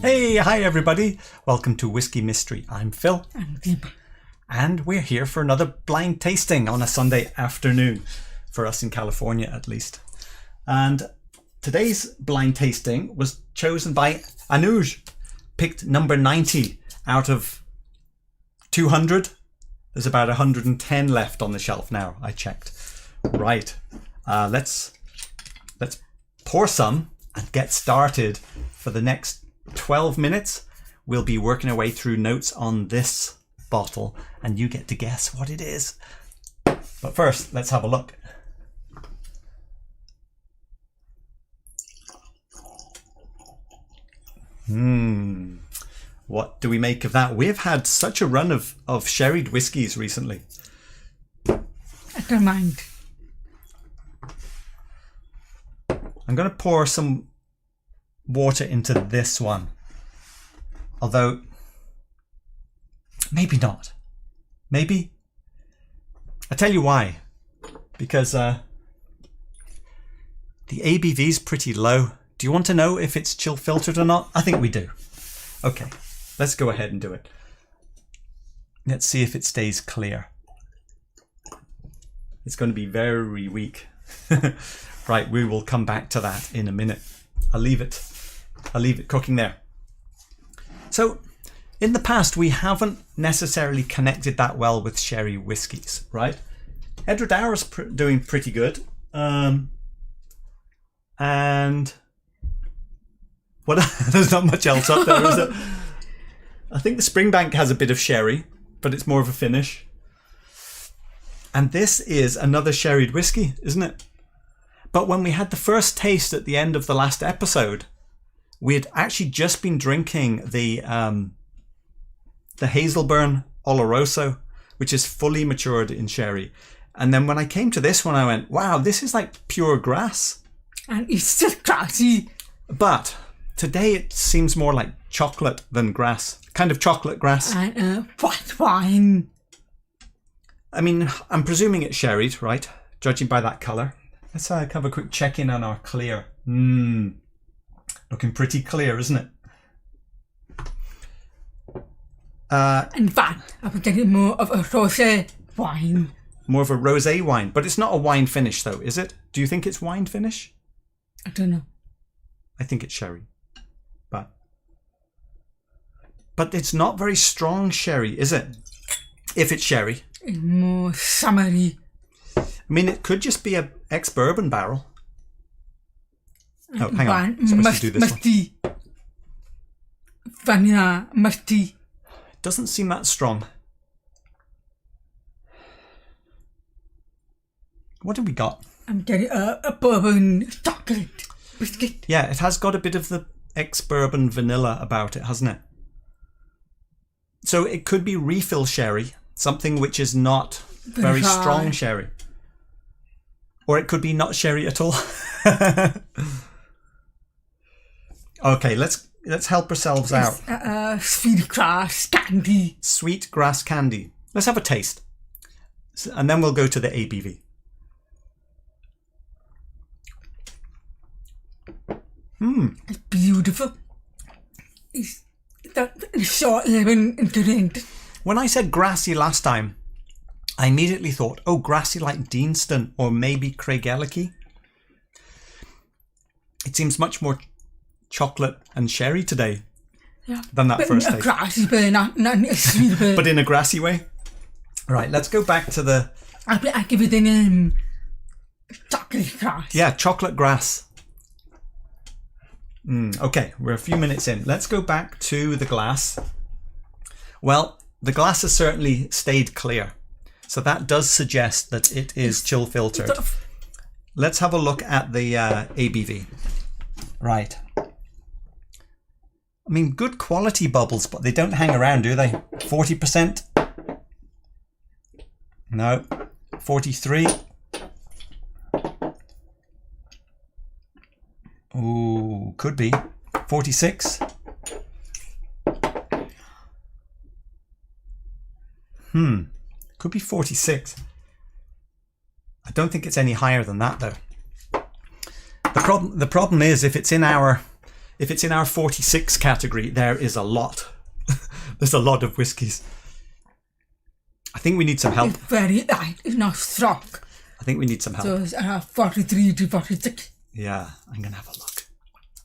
Hey, hi everybody. Welcome to Whisky Mystery. I'm Phil. I'm Tim. And we're here for another blind tasting on a Sunday afternoon, for us in California at least. And today's blind tasting was chosen by Anuj, picked number 90 out of 200. There's about 110 left on the shelf now, I checked. Right, let's pour some and get started. For the next 12 minutes, we'll be working our way through notes on this bottle and you get to guess what it is. But first, let's have a look. What do we make of that? We've had such a run of sherried whiskies recently. I don't mind. I'm going to pour some water into this one. Although, maybe not. Maybe. I'll tell you why. Because the ABV is pretty low. Do you want to know if it's chill filtered or not? I think we do. Okay, let's go ahead and do it. Let's see if it stays clear. It's going to be very weak. Right, we will come back to that in a minute. I'll leave it cooking there. So, in the past, we haven't necessarily connected that well with sherry whiskies, right? Edward Hour's doing pretty good. And what? There's not much else up there, is it? I think the Springbank has a bit of sherry, but it's more of a finish. And this is another sherried whiskey, isn't it? But when we had the first taste at the end of the last episode, we had actually just been drinking the Hazelburn Oloroso, which is fully matured in sherry. And then when I came to this one, I went, wow, this is like pure grass. And it's just grassy. But today it seems more like chocolate than grass. Kind of chocolate grass. And white wine. I mean, I'm presuming it's sherried, right? Judging by that colour. Let's have a quick check in on our clear. Looking pretty clear, isn't it? In fact, I would get it more of a rosé wine. More of a rosé wine. But it's not a wine finish though, is it? Do you think it's wine finish? I don't know. I think it's sherry. But it's not very strong sherry, is it? If it's sherry. It's more summery. I mean, it could just be a ex-bourbon barrel. Oh, hang on. So let's do this musty. one. Vanilla, musty. It doesn't seem that strong. What have we got? I'm getting a bourbon chocolate biscuit. Yeah, it has got a bit of the ex-bourbon vanilla about it, hasn't it? So it could be refill sherry, something which is not very strong sherry. Or it could be not sherry at all. Okay, let's help ourselves out. Sweet grass candy. Sweet grass candy. Let's have a taste. And then we'll go to the ABV. It's beautiful. It's short living ingredient. When I said grassy last time, I immediately thought, oh, grassy like Deanston or maybe Craigellachie. It seems much more chocolate and sherry today than that first taste. Grassy, but not a sweet bit. But in a grassy way. Right, let's go back to the... I give it the name chocolate grass. Yeah, chocolate grass. Okay, we're a few minutes in. Let's go back to the glass. Well, the glass has certainly stayed clear. So that does suggest that it is chill filtered. Let's have a look at the ABV. Right. I mean, good quality bubbles, but they don't hang around, do they? 40%? No. 43? Ooh, could be. 46? Could be 46. I don't think it's any higher than that though. The problem is if it's in our if it's in our 46 category, there is a lot. There's a lot of whiskies. I think we need some help. It's very light. It's not strong. I think we need some help. So it's 43 to 46. Yeah, I'm going to have a look.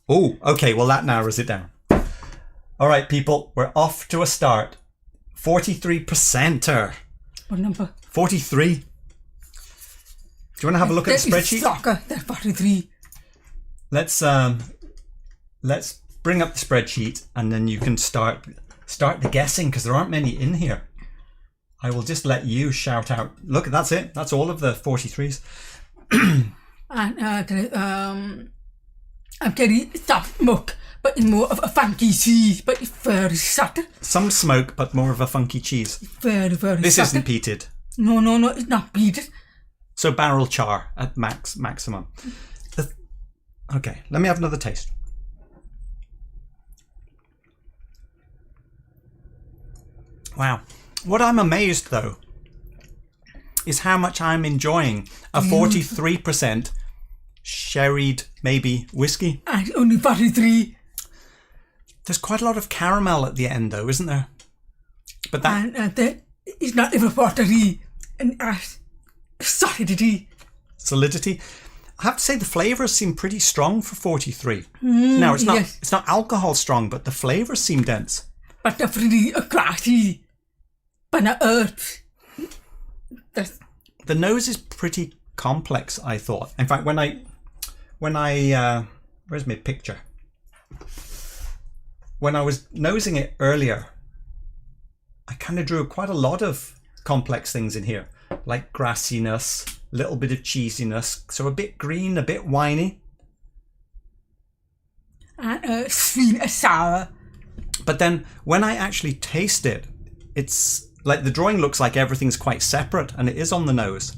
Oh, okay. Well, that narrows it down. All right, people. We're off to a start. 43%er. What number? 43. Do you want to have a look at the spreadsheet? Stronger than 43. Let's bring up the spreadsheet and then you can start the guessing because there aren't many in here. I will just let you shout out. Look, that's it. That's all of the 43s. And I'm getting soft smoke, but more of a funky cheese, but it's very subtle. Some smoke, but more of a funky cheese. Very, very This subtle. isn't peated. No, it's not peated. So barrel char at maximum. Okay, let me have another taste. Wow. What I'm amazed though is how much I'm enjoying a 43% sherried maybe whiskey. And only 43. There's quite a lot of caramel at the end though, isn't there? But that And it's not even 43 and solidity. solidity. I have to say the flavours seem pretty strong for 43. Now it's not yes. it's not alcohol strong, but the flavours seem dense. But definitely a grassy. But not herbs. The nose is pretty complex, I thought. In fact, when I where's my picture? When I was nosing it earlier, I kind of drew quite a lot of complex things in here, like grassiness, a little bit of cheesiness, so a bit green, a bit winey. And sweet and sour. But then when I actually taste it, it's like the drawing looks like everything's quite separate, and it is on the nose.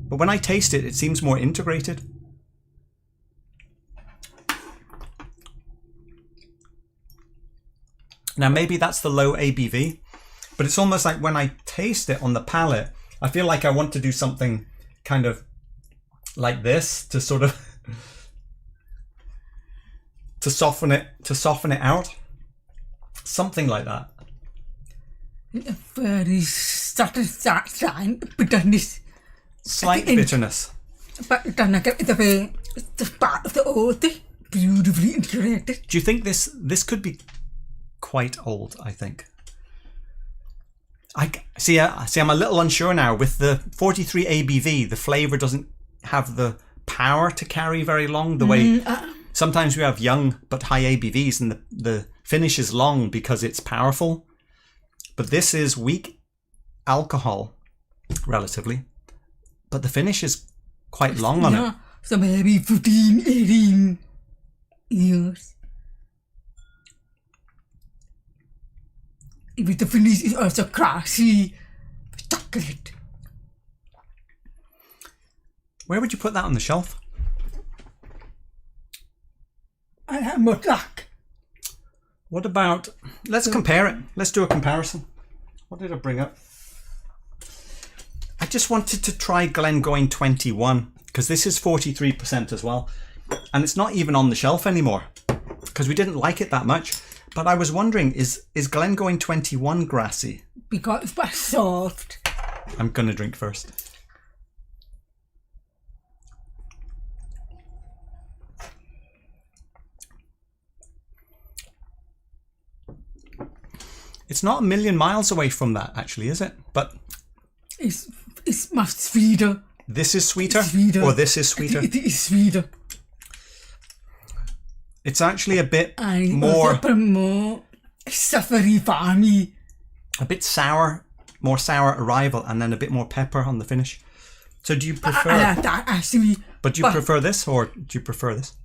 But when I taste it, it seems more integrated. Now maybe that's the low ABV, but it's almost like when I taste it on the palate, I feel like I want to do something kind of like this to sort of to soften it out. Something like that. Very subtle sign bitterness. Slight bitterness. But it doesn't get the part of the oath beautifully integrated. Do you think this could be quite old? I think. I see. I'm a little unsure now. With the 43 ABV, the flavour doesn't have the power to carry very long. The way sometimes we have young but high ABVs, and the finish is long because it's powerful. But this is weak alcohol, relatively. But the finish is quite long on it. So maybe 15, 18 years. If the finish is also grassy, chocolate. Where would you put that on the shelf? I have more luck. What about, let's compare it. Let's do a comparison. What did I bring up? I just wanted to try Glengoyne 21 because this is 43% as well. And it's not even on the shelf anymore because we didn't like it that much. But I was wondering, is Glengoyne 21 grassy? Because it's quite soft. I'm going to drink first. It's not a million miles away from that, actually, is it? But it's much sweeter. This is sweeter? Sweeter. Or this is sweeter? It is sweeter. It's actually a bit And more savory, farmy. A bit sour, more sour arrival, and then a bit more pepper on the finish. So do you prefer... I like that, actually. But do you prefer this, or do you prefer this?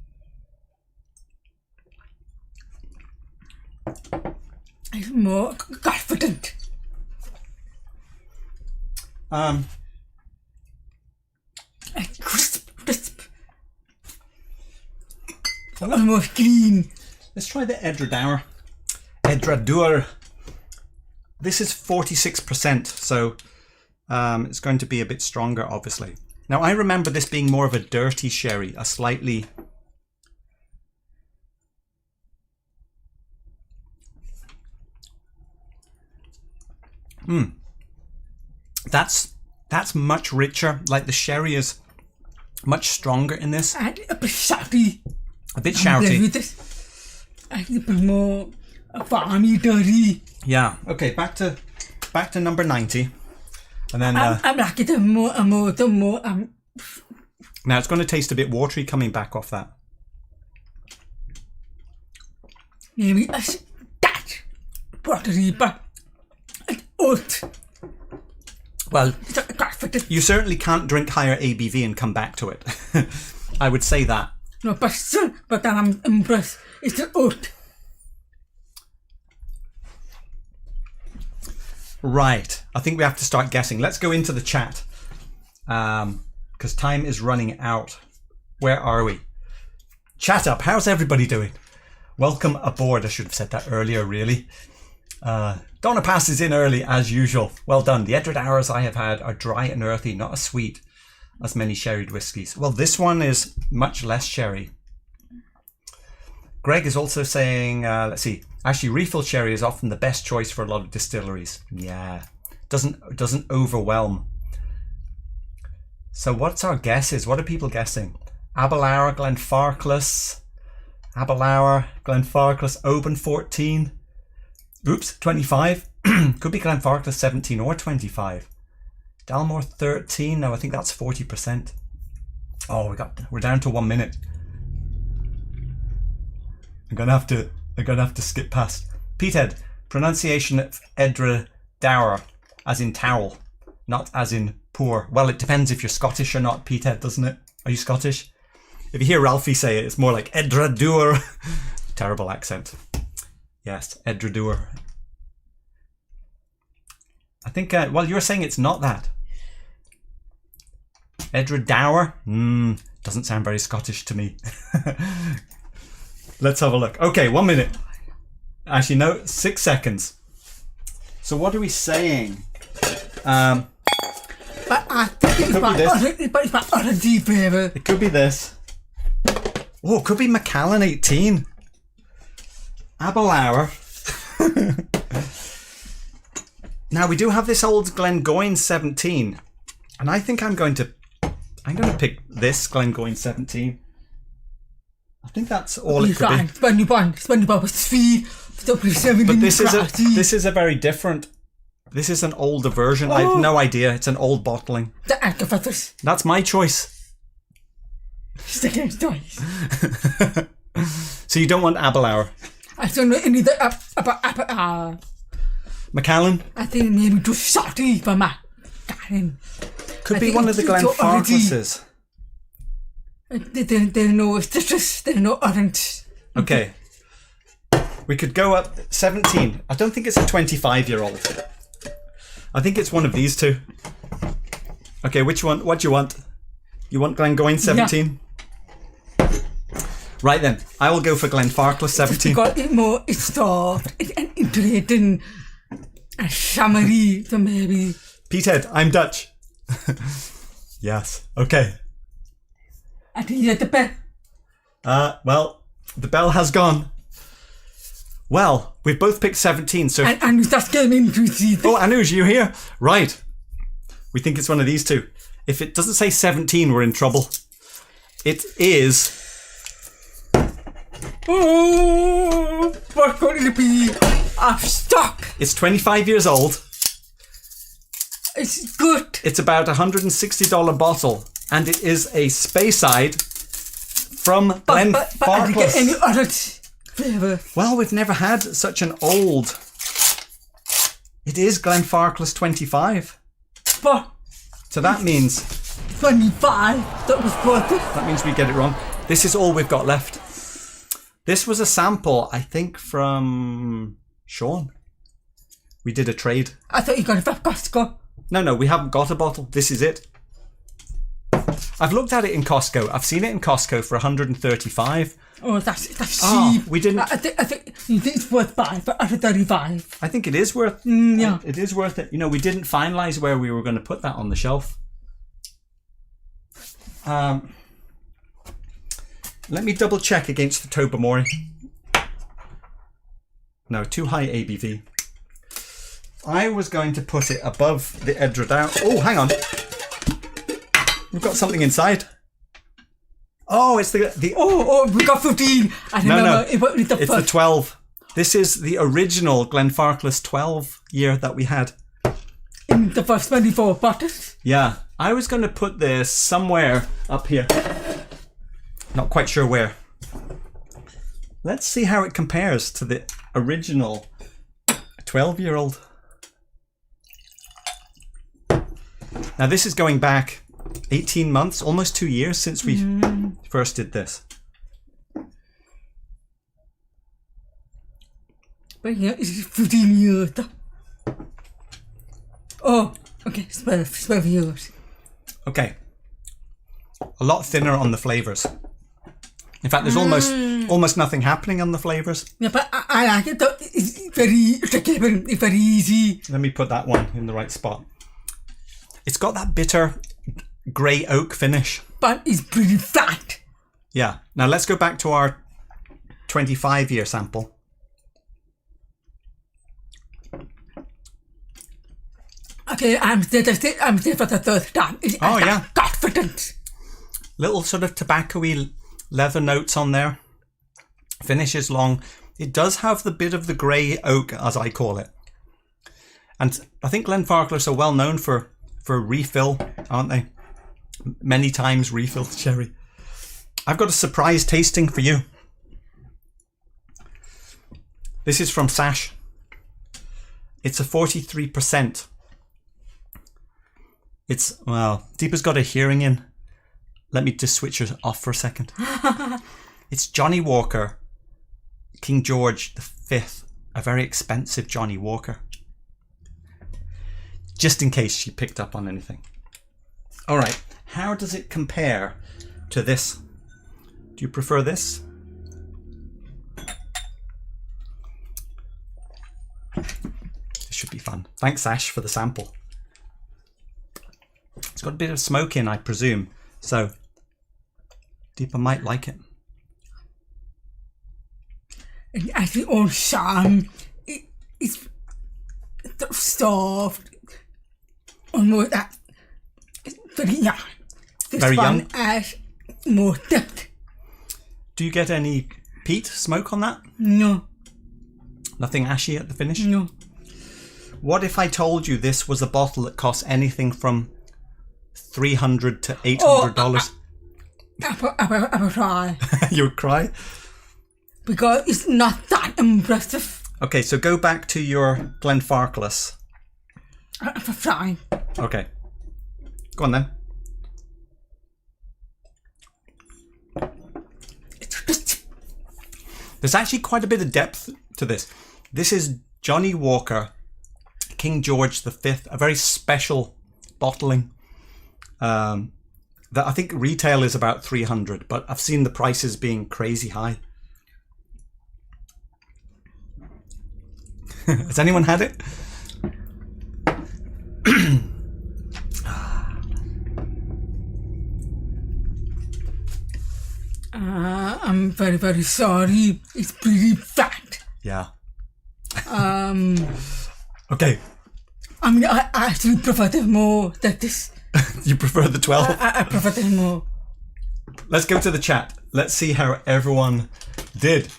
It's more confident. Crisp. Almost clean. Let's try the Edradour. Edradour. This is 46%, so it's going to be a bit stronger, obviously. Now, I remember this being more of a dirty sherry, a slightly That's much richer. Like the sherry is much stronger in this. And a bit shouty. A bit shouty. A bit more farmy, dirty. Yeah. Okay. Back to number 90, and then I'm like the more. Now it's going to taste a bit watery coming back off that. Maybe that watery, but oat. Well, you certainly can't drink higher ABV and come back to it. I would say that. No, but then I'm impressed. It's an oat. Right. I think we have to start guessing. Let's go into the chat. Because time is running out. Where are we? Chat up. How's everybody doing? Welcome aboard. I should have said that earlier, really. Donna passes in early as usual. Well done. The Edred hours I have had are dry and earthy, not as sweet as many sherried whiskies. Well, this one is much less sherry. Greg is also saying, let's see, actually refill sherry is often the best choice for a lot of distilleries. Yeah, doesn't overwhelm. So what's our guesses? What are people guessing? Abelauer, Glenfarclas, Oban 14. Oops, 25. Could be Glenfarclas 17 or 25. Dalmore 13. No, I think that's 40%. Oh, we're down to 1 minute. I'm gonna have to skip past. Petehead, pronunciation of Edra Dower, as in towel, not as in poor. Well, it depends if you're Scottish or not, Petehead, doesn't it? Are you Scottish? If you hear Ralphie say it, it's more like Edra Dower. Terrible accent. Yes, Edra Dower. I think, well, you're saying it's not that. Edra Dower? Doesn't sound very Scottish to me. Let's have a look. Okay, 1 minute. Actually, no, 6 seconds. So what are we saying? But I think it's my orange flavour. It could be this. Oh, it could be Macallan 18. Abelauer. Now we do have this old Glengoyne 17, and I think I'm going to pick this Glengoyne 17. I think that's all it could be. But this is a very different. This is an older version. I have no idea. It's an old bottling. That's my choice. So you don't want Abelauer? I don't know any about Macallan? I think maybe too salty for Macallan. Could be one of the Glenfarclases. They're no citrus, they're no orange. Okay. We could go up 17. I don't think it's a 25-year-old. I think it's one of these two. Okay, which one? What do you want? You want Glengoyne 17? Yeah. Right then, I will go for Glenfarclas 17. It's got more soft and iterating and summery, so maybe. Petehead, I'm Dutch. Yes, okay. I think you had the bell. Well, the bell has gone. Well, we've both picked 17, so... And that's getting into it. Oh, Anuj, you here? Right. We think it's one of these two. If it doesn't say 17, we're in trouble. It is... Oh, what could it be? I'm stuck. It's 25 years old. It's good. It's about $160 bottle, and it is a Speyside from Glenfarclas. But I didn't get any other flavour. Well, we've never had such an old... It is Glenfarclas 25. But... So that means... 25? That was worth it. That means we get it wrong. This is all we've got left. This was a sample, I think, from Sean. We did a trade. I thought you got it from Costco. No, we haven't got a bottle. This is it. I've looked at it in Costco. I've seen it in Costco for $135. Oh, that's cheap. We didn't. I think you think it's worth buying for $135. I think it is worth. Yeah, it is worth it. You know, we didn't finalize where we were going to put that on the shelf. Let me double check against the Tobermory. No, too high ABV. I was going to put it above the Edredowne. Oh, hang on. We've got something inside. Oh, it's the. Oh, we got 15. I remember it's the 12. This is the original Glenfarclas 12 year that we had. In the first 24 bottles. Yeah, I was going to put this somewhere up here. Not quite sure where. Let's see how it compares to the original 12-year-old. Now this is going back 18 months, almost 2 years since we first did this. But yeah, it's 15 years. Oh, okay, 12 years. Okay. A lot thinner on the flavours. In fact, there's almost nothing happening on the flavours. Yeah, but I like it. It's very drinkable. It's very easy. Let me put that one in the right spot. It's got that bitter grey oak finish. But it's pretty fat. Yeah. Now let's go back to our 25-year sample. Okay, I'm still for the third time. Oh, yeah. Confidence. Little sort of tobacco-y leather notes on there. Finish is long. It does have the bit of the grey oak, as I call it. And I think Glenfarclas are well known for refill, aren't they? Many times refilled sherry. I've got a surprise tasting for you. This is from Sash. It's a 43%. It's, well, Deepa's got a hearing in. Let me just switch her off for a second. It's Johnny Walker, King George V, a very expensive Johnny Walker. Just in case she picked up on anything. All right, how does it compare to this? Do you prefer this? This should be fun. Thanks, Ash, for the sample. It's got a bit of smoke in, I presume. So, Deepa might like it. And actually, all charm. It's soft. Almost that. Very young. This very one young. has more depth. Do you get any peat smoke on that? No. Nothing ashy at the finish? No. What if I told you this was a bottle that costs anything from $300 to $800? I will try. You would cry? Because it's not that impressive. Okay, so go back to your Glenfarclas. I will try. Okay. Go on then. There's actually quite a bit of depth to this. This is Johnny Walker, King George V, a very special bottling. That I think retail is about $300, but I've seen the prices being crazy high. Has anyone had it? I'm very, very sorry. It's pretty fat. Yeah. Okay. I mean, I actually prefer it more than this. You prefer the 12? I prefer it more. Let's go to the chat. Let's see how everyone did.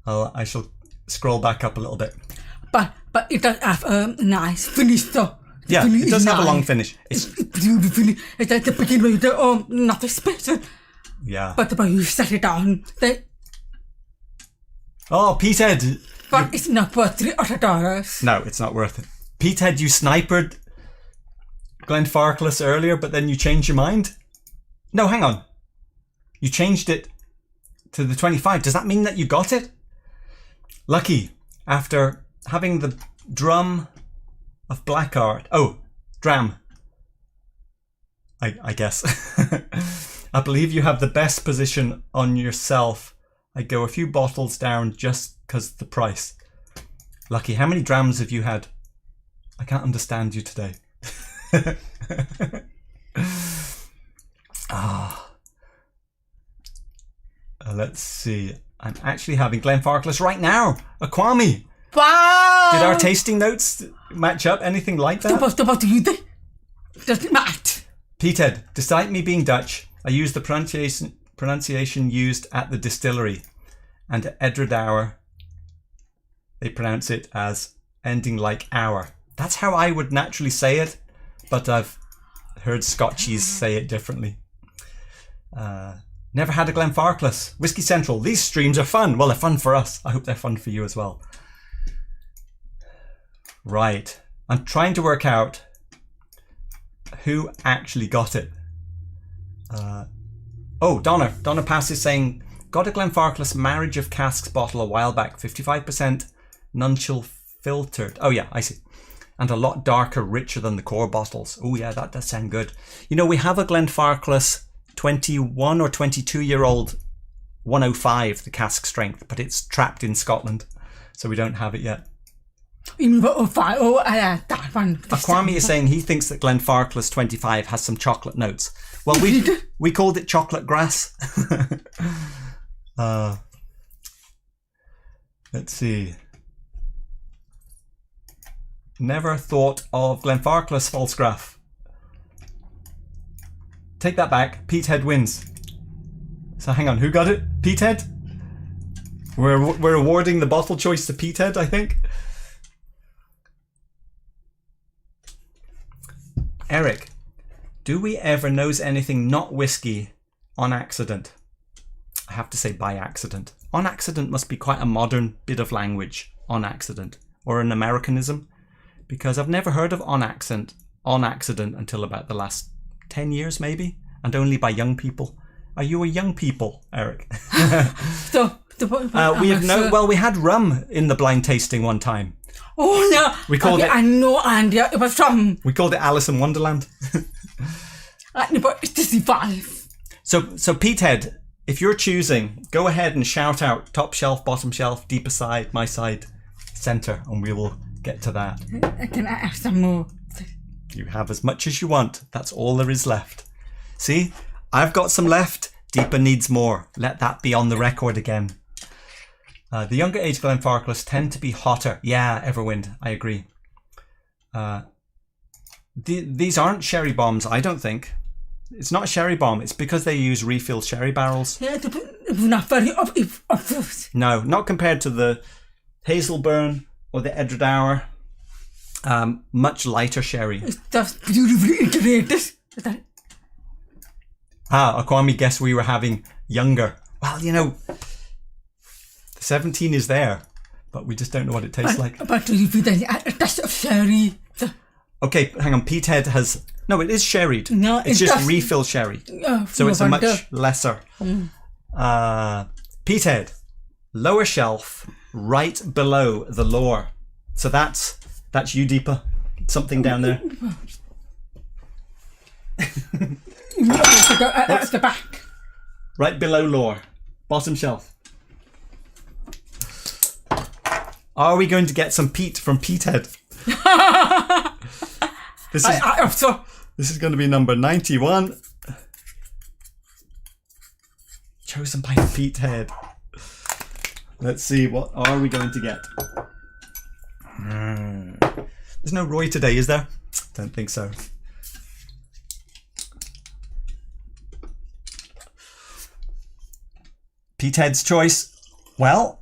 I shall scroll back up a little bit. But it does have a nice finish though. Yeah, it does have a long finish. It's beautiful. It's at the beginning where nothing special. Yeah. But when you set it down, Oh, Peathead. But it's not worth $300. No, it's not worth it. Peathead, you snipered Glenfarclas earlier, but then you changed your mind? No, hang on. You changed it to the 25. Does that mean that you got it? Lucky, after having the drum of black art. Oh, dram. I guess. I believe you have the best position on yourself. I go a few bottles down just because the price. Lucky, how many drams have you had? I can't understand you today. Let's see. I'm actually having Glenfarclas right now. A Kwame. Wow! Did our tasting notes match up? Anything like that? Doesn't matter. Peathead, despite me being Dutch, I use the pronunciation used at the distillery. And Edredauer, they pronounce it as ending like hour. That's how I would naturally say it, but I've heard Scotchies say it differently. Never had a Glenfarclas. Whisky Central. These streams are fun. Well, they're fun for us. I hope they're fun for you as well. Right. I'm trying to work out who actually got it. Donna Pass is saying, got a Glenfarclas Marriage of Casks bottle a while back. 55% non-chill filtered. Oh yeah, I see. And a lot darker, richer than the core bottles. Oh yeah, that does sound good. You know, we have a Glenfarclas 21 or 22-year-old 105, the cask strength, but it's trapped in Scotland, so we don't have it yet. That one. Kwame is saying he thinks that Glenfarclas 25 has some chocolate notes. Well, we called it chocolate grass. Let's see. Never thought of Glenfarclas, Falsgraf. Take that back. Peathead wins. So hang on, who got it? Peathead? We're awarding the bottle choice to Peathead, I think. Eric, do we ever nose anything not whiskey on accident? I have to say by accident. On accident must be quite a modern bit of language. On accident. Or an Americanism. Because I've never heard of on accident until about the last 10 years maybe. And only by young people. Are you a young people, Eric? We had rum in the blind tasting one time. Oh yeah, we called it. I know, and it was from. We called it Alice in Wonderland. But it's 65. So Peathead, if you're choosing, go ahead and shout out top shelf, bottom shelf, deeper side, my side, centre, and we will get to that. Can I have some more? You have as much as you want. That's all there is left. See, I've got some left. Deeper needs more. Let that be on the record again. The younger age Glenfarclas tend to be hotter. Yeah, Everwind, I agree. These aren't sherry bombs, I don't think. It's not a sherry bomb. It's because they use refilled sherry barrels. Yeah, not very obvious. No, not compared to the Hazelburn or the Edredauer. Much lighter sherry. It's just beautifully integrated. Kwame guessed we were having younger. Well, you know, 17 is there, but we just don't know what it tastes like. But do you feel a touch of sherry? Okay, hang on. Peathead has... No, it is sherried. No, it's just refill sherry. So it's a much lesser. Peathead, lower shelf, right below the lore. So that's you, Deepa. Something down there. At the back. Right below lore. Bottom shelf. Are we going to get some peat from Peathead? This is going to be number 91. Chosen by Peathead. Let's see, what are we going to get? There's no Roy today, is there? Don't think so. Peathead's choice. Well,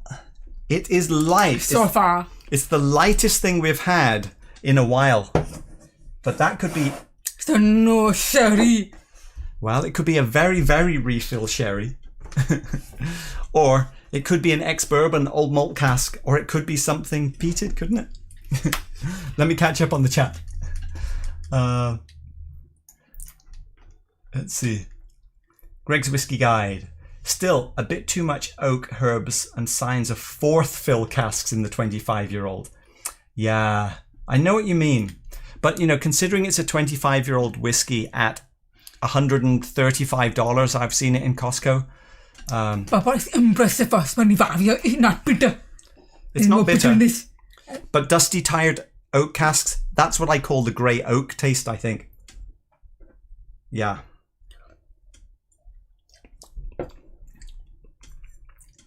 it is light. So far. It's the lightest thing we've had in a while. But that could be... So no sherry. Well, it could be a very, very refill sherry. Or it could be an ex-bourbon old malt cask. Or it could be something peated, couldn't it? Let me catch up on the chat. Let's see. Greg's Whiskey Guide. Still, a bit too much oak, herbs, and signs of fourth fill casks in the 25-year-old. Yeah, I know what you mean. But, you know, considering it's a 25-year-old whiskey at $135, I've seen it in Costco. But it's impressive for 25-year. It's not bitter. It's not bitter. But dusty, tired oak casks, that's what I call the grey oak taste, I think. Yeah.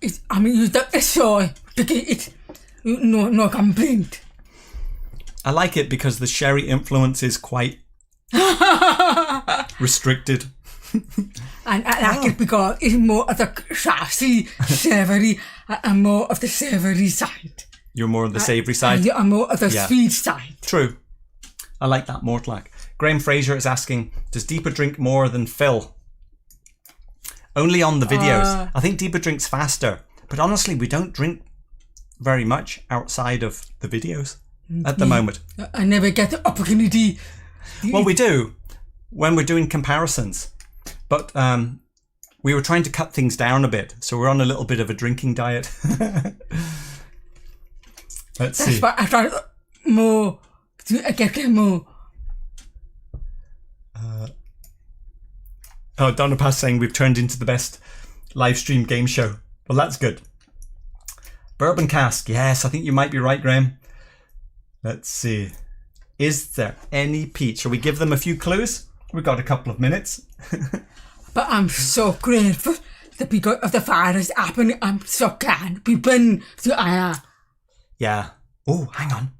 It's, I mean, it's so, it's no complaint. I like it because the sherry influence is quite restricted. And I like it because it's more of the saucy, savoury, and more of the savoury side. You're more on the savoury side? I'm more of the sweet side. True. I like that, Mortlach. Graham Fraser is asking, does Deeper drink more than Phil? Only on the videos. I think Deeper drinks faster. But honestly, we don't drink very much outside of the videos at the moment. I never get the opportunity. Well, we do when we're doing comparisons. But we were trying to cut things down a bit. So we're on a little bit of a drinking diet. Let's see. That's why I try more. I get more. Donna Pass saying we've turned into the best live stream game show. Well, that's good. Bourbon cask. Yes, I think you might be right, Graham. Let's see. Is there any peat? Shall we give them a few clues? We've got a couple of minutes. But I'm so grateful that because of the fire is happening, I'm so glad we've been to Yeah. Oh, hang on.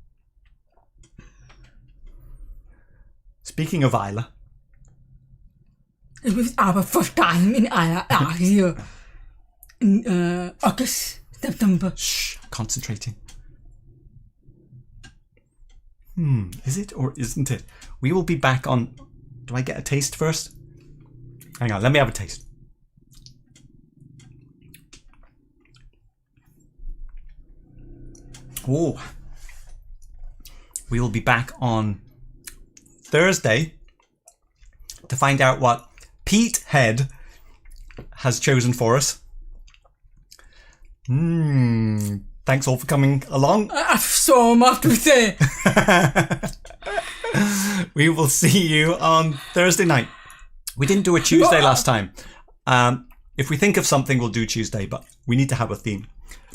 Speaking of Isla. It was our first time in Ireland last year. In August, September. Shh, concentrating. Is it or isn't it? We will be back on... Do I get a taste first? Hang on, let me have a taste. Oh. We will be back on Thursday to find out what Pete Head has chosen for us. Thanks all for coming along. I have so much to say. We will see you on Thursday night. We didn't do a Tuesday last time. If we think of something, we'll do Tuesday, but we need to have a theme.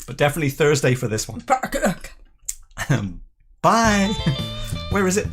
But definitely Thursday for this one. Bye. Where is it?